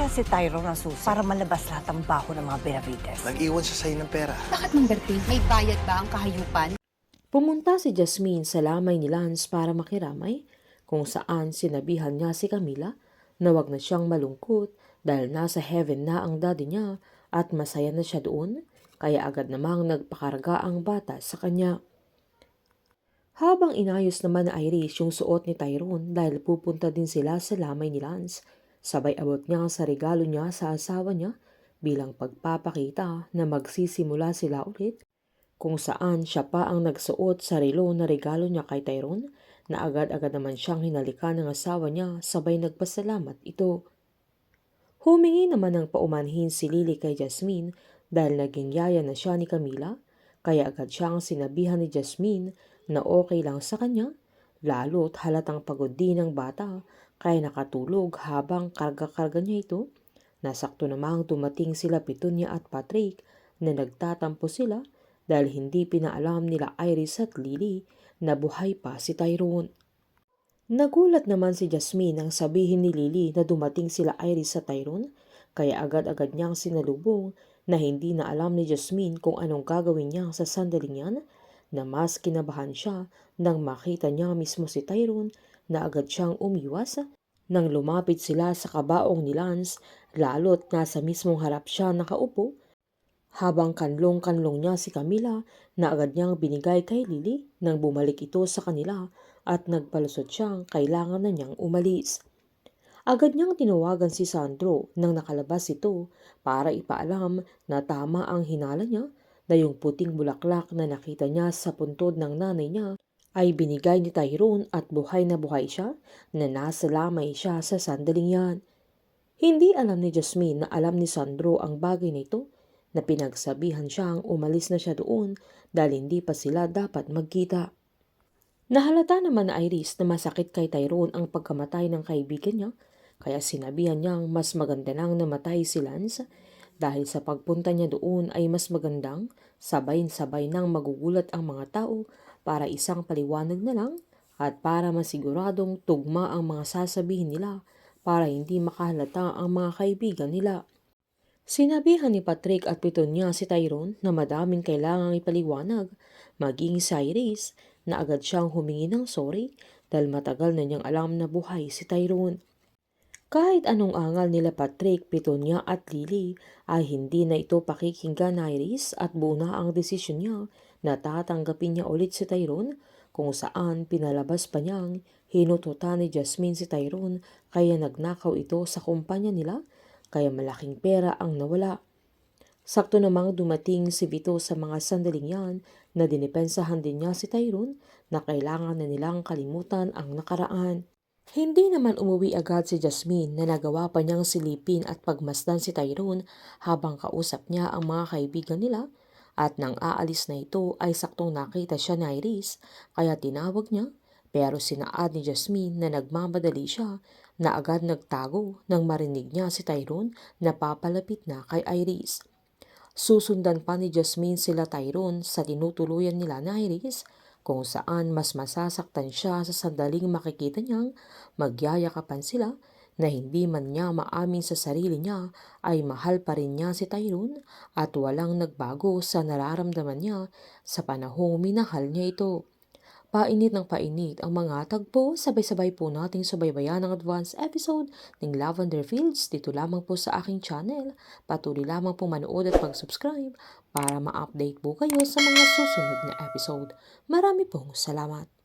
kaya si Tyrone ang susi para malabas lahat ang baho ng mga Benavides? Nag-iwan siya sa'yo ng pera. Bakit Mang Berting? May bayad ba ang kahayupan? Pumunta si Jasmine sa lamay ni Lance para makiramay, kung saan sinabihan niya si Camila na wag na siyang malungkot dahil nasa heaven na ang daddy niya at masaya na siya doon, kaya agad namang nagpakarga ang bata sa kanya. Habang inayos naman na Iris yung suot ni Tyrone dahil pupunta din sila sa lamay ni Lance, sabay abot niya sa regalo niya sa asawa niya bilang pagpapakita na magsisimula sila ulit, kung saan siya pa ang nagsuot sa relo na regalo niya kay Tyrone na agad-agad naman siyang hinalikan ng asawa niya sabay nagpasalamat ito. Humingi naman ng paumanhin si Lily kay Jasmine dahil naging yaya na siya ni Camila, kaya agad siyang sinabihan ni Jasmine na okay lang sa kanya, lalo't halatang pagod din ng bata kaya nakatulog habang karga-karga niya ito. Nasakto namang dumating sila Petunia at Patrick na nagtatampo sila dahil hindi pinaalam nila Iris at Lily na buhay pa si Tyrone. Nagulat naman si Jasmine nang sabihin ni Lily na dumating sila Iris at Tyrone, kaya agad-agad niyang sinalubong na hindi na alam ni Jasmine kung anong gagawin niya sa sandaling yan, na mas kinabahan siya nang makita niya mismo si Tyrone na agad siyang umiwas nang lumapit sila sa kabaong ni Lance, lalo't nasa mismong harap siya nakaupo, habang kanlong-kanlong niya si Camila na agad niyang binigay kay Lily nang bumalik ito sa kanila at nagpalusot siyang kailangan na niyang umalis. Agad niyang tinawagan si Sandro nang nakalabas ito para ipaalam na tama ang hinala niya, na yung puting bulaklak na nakita niya sa puntod ng nanay niya ay binigay ni Tyrone at buhay na buhay siya na nasa lamay siya sa sandaling yan. Hindi alam ni Jasmine na alam ni Sandro ang bagay na ito, na pinagsabihan siyang umalis na siya doon dahil hindi pa sila dapat magkita. Nahalata naman na Iris na masakit kay Tyrone ang pagkamatay ng kaibigan niya, kaya sinabihan niyang mas maganda nang namatay si Lance dahil sa pagpunta niya doon ay mas magandang sabay-sabay nang magugulat ang mga tao para isang paliwanag na lang at para masiguradong tugma ang mga sasabihin nila para hindi makahalata ang mga kaibigan nila. Sinabihan ni Patrick at Petunia si Tyrone na madaming kailangang ipaliwanag, maging si Iris, na agad siyang humingi ng sorry dahil matagal na niyang alam na buhay si Tyrone. Kahit anong angal nila Patrick, Petunia at Lily ay hindi na ito pakikinggan ni Iris at buo na ang desisyon niya na tatanggapin niya ulit si Tyrone, kung saan pinalabas pa niyang hinututan ni Jasmine si Tyrone kaya nagnakaw ito sa kumpanya nila, kaya malaking pera ang nawala. Sakto namang dumating si Vito sa mga sandaling yan na dinipensahan din niya si Tyrone na kailangan na nilang kalimutan ang nakaraan. Hindi naman umuwi agad si Jasmine na nagawa pa niyang silipin at pagmasdan si Tyrone habang kausap niya ang mga kaibigan nila, at nang aalis na ito ay saktong nakita siya ni Iris kaya tinawag niya, pero sinaad ni Jasmine na nagmamadali siya na agad nagtago nang marinig niya si Tyrone na papalapit na kay Iris. Susundan pa ni Jasmine sila Tyrone sa tinutuluyan nila ni Iris, kung saan mas masasaktan siya sa sandaling makikita niyang magyayakapan sila, na hindi man niya maamin sa sarili niya ay mahal pa rin niya si Tyrone at walang nagbago sa nararamdaman niya sa panahong minahal niya ito. Painit ng painit ang mga tagpo, sabay-sabay po nating subaybayan ang advance episode ng Lavender Fields dito lamang po sa aking channel. Patuloy lamang po manood at mag-subscribe para ma-update po kayo sa mga susunod na episode. Marami pong salamat.